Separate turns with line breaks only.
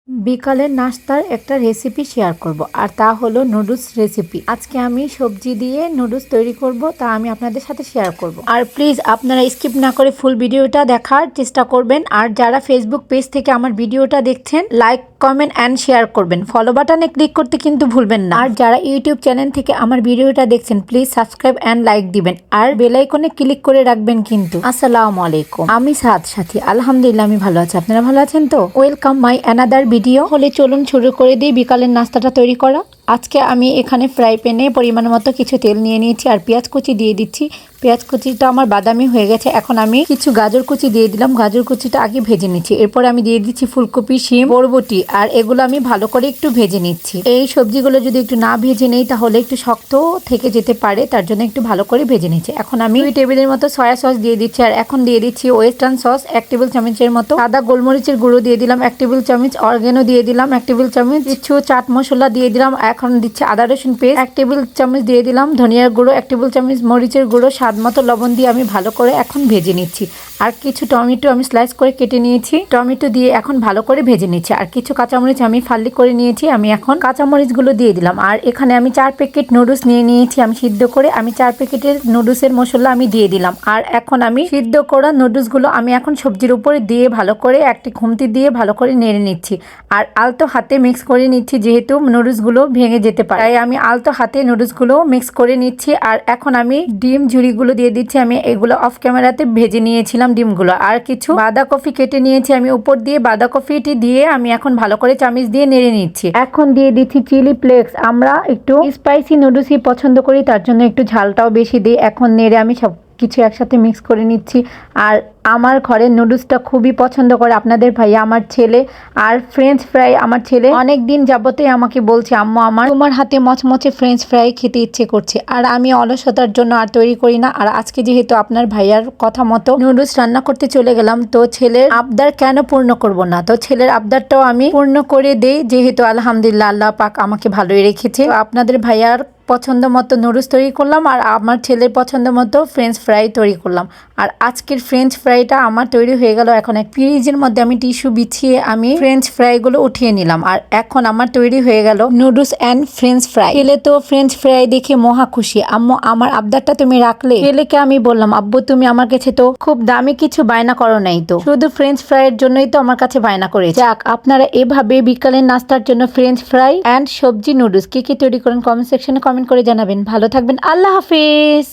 বিকালের নাস্তার একটা রেসিপি শেয়ার করব আর তা হলো নুডলস রেসিপি। আজকে আমি সবজি দিয়ে নুডলস তৈরি করব, তা আমি আপনাদের সাথে শেয়ার করব। আর প্লিজ আপনারা স্কিপ না করে ফুল ভিডিওটা দেখার চেষ্টা করবেন। আর যারা ফেসবুক পেজ থেকে আমার ভিডিওটা দেখছেন, লাইক কমেন্ট অ্যান্ড শেয়ার করবেন। ফলো বাটনে ক্লিক করতে কিন্তু ভুলবেন না। আর যারা ইউটিউব চ্যানেল থেকে আমার ভিডিওটা দেখছেন, প্লিজ সাবস্ক্রাইব অ্যান্ড লাইক দিবেন আর বেল আইকনে ক্লিক করে রাখবেন কিন্তু। আসসালামু আলাইকুম, আমি সাদ সাথী। আলহামদুলিল্লাহ আমি ভালো আছি, আপনারা ভালো আছেন তো? Welcome my another video. হলে চলুন শুরু করে দিই বিকালের নাস্তাটা তৈরি করা। আজকে আমি এখানে ফ্রাই প্যানে পরিমাণ মতো কিছু তেল নিয়ে নিয়েছি আর পেঁয়াজ কুচি দিয়ে দিচ্ছি। পেঁয়াজ কুচিটা আমার বাদামি হয়ে গেছে। এখন আমি কিছু গাজর কুচি দিয়ে দিলাম। গাজর কুচিটা আগে ভেজে নিচ্ছি। এরপর আমি দিয়ে দিচ্ছি ফুলকপি, শিম, বরবটি, আর এগুলো আমি ভালো করে একটু ভেজে নিচ্ছি। এই সবজিগুলো যদি একটু না ভেজে নেই তাহলে একটু শক্ত থেকে যেতে পারে, তার জন্য একটু ভালো করে ভেজে নিচ্ছি। এখন আমি 2 টেবিলের মতো সয়া সস দিয়ে দিচ্ছি আর এখন দিয়ে দিচ্ছি ওয়েস্টার্ন সস 1 টেবিল চামচের মতো। সাদা গোলমরিচের গুঁড়ো দিয়ে দিলাম 1 টেবিল চামচ। অর্গানো দিয়ে দিলাম 1 টেবিল চামচ। কিছু চাট মশলা দিয়ে দিলাম। এখন দিচ্ছি আদা রসুন পেস্ট 1 টেবিল চামচ দিয়ে দিলাম। ধনিয়ার গুঁড়ো 1 টেবিল চামচ। মরিচের গুঁড়ো স্বাদ মতো লবণ দিয়ে আমি ভালো করে এখন ভেজে নিচ্ছি। আর কিছু টমেটো আমি স্লাইস করে কেটে নিয়েছি, টমেটো দিয়ে এখন ভালো করে ভেজে নিচ্ছি। আর কিছু কাঁচামরিচ আমি ফালি করে নিয়েছি, আমি এখন কাঁচামরিচগুলো দিয়ে দিলাম। আর এখানে আমি 4 প্যাকেট নুডলস নিয়ে নিয়েছি আমি সিদ্ধ করে। আমি 4 প্যাকেটের নুডলসের মশলা আমি দিয়ে দিলাম। আর এখন আমি সিদ্ধ করা নুডলসগুলো আমি এখন সবজির উপরে দিয়ে ভালো করে একটি খুন্তি দিয়ে ভালো করে নেড়ে নিচ্ছি। আর আলতো হাতে মিক্স করে নিচ্ছি, যেহেতু নুডলসগুলো ভেঙে যেতে পারে, তাই আমি আলতো হাতে নুডলসগুলো মিক্স করে নিচ্ছি। আর এখন আমি ডিম ঝুড়িগুলো দিয়ে দিচ্ছি। আমি এগুলো অফ ক্যামেরাতে ভেজে নিয়েছিলাম ডিমগুলো। আর কিছু বাঁধাকপি কেটে নিয়েছি আমি উপর দিয়ে। বাঁধাকপিটি দিয়ে আমি এখন ভালো করে চামচ দিয়ে নেড়ে নিচ্ছি। এখন দিয়ে দিচ্ছি চিলি ফ্লেক্স। আমরা একটু স্পাইসি নুডলসই পছন্দ করি, তার জন্য একটু ঝালটাও বেশি দিই। এখন নেড়ে আমি সব কিছু একসাথে মিক্স করে নিচ্ছি। আর আমার ঘরের নুডলসটা খুবই পছন্দ করে আপনাদের ভাইয়া, আমার ছেলে। আর ফ্রেঞ্চ ফ্রাই আমার ছেলে অনেক দিন যাবতে আমাকে বলছে, আম্মু আমার তোমার হাতে মচমচে ফ্রেঞ্চ ফ্রাই খেতে ইচ্ছে করছে। আর আমি অলসতার জন্য আর তৈরি করি না। আর আজকে যেহেতু আপনার ভাইয়ার কথা মতো নুডলস রান্না করতে চলে গেলাম, তো ছেলের আবদার কেন পূর্ণ করব না? তো ছেলের আবদারটাও আমি পূর্ণ করে দেই, যেহেতু আলহামদুলিল্লাহ আল্লাহ পাক আমাকে ভালোই রেখেছে। আপনাদের ভাইয়ার পছন্দ মতো নুডলস তৈরি করলাম আর আমার ছেলের পছন্দ মতো ফ্রেঞ্চ ফ্রাই তৈরি করলাম। আর আজকের ফ্রেঞ্চ ফ্রাইটা আমার তৈরি হয়ে গেল। এখন এক ফ্রিজের মধ্যে আমি টিস্যু বিছিয়ে আমি ফ্রেঞ্চ ফ্রাইগুলো উঠিয়ে নিলাম। আর এখন আমার তৈরি হয়ে গেল নুডলস অ্যান্ড ফ্রেঞ্চ ফ্রাই। ছেলে তো ফ্রেঞ্চ ফ্রাই দেখে মহা খুশি। আম্মু আমার আবদারটা তুমি রাখলে। ছেলেকে আমি বললাম, আব্বু তুমি আমার কাছে তো খুব দামি কিছু বায়না করো নাই, তো শুধু ফ্রেঞ্চ ফ্রাইয়ের জন্যই তো আমার কাছে বায়না করে। যাক, আপনারা এভাবে বিকালের নাস্তার জন্য ফ্রেঞ্চ ফ্রাই অ্যান্ড সবজি নুডলস কি কি তৈরি করেন কমেন্ট সেকশনে কমেন্ট করে জানাবেন। ভালো থাকবেন, আল্লাহ হাফিজ।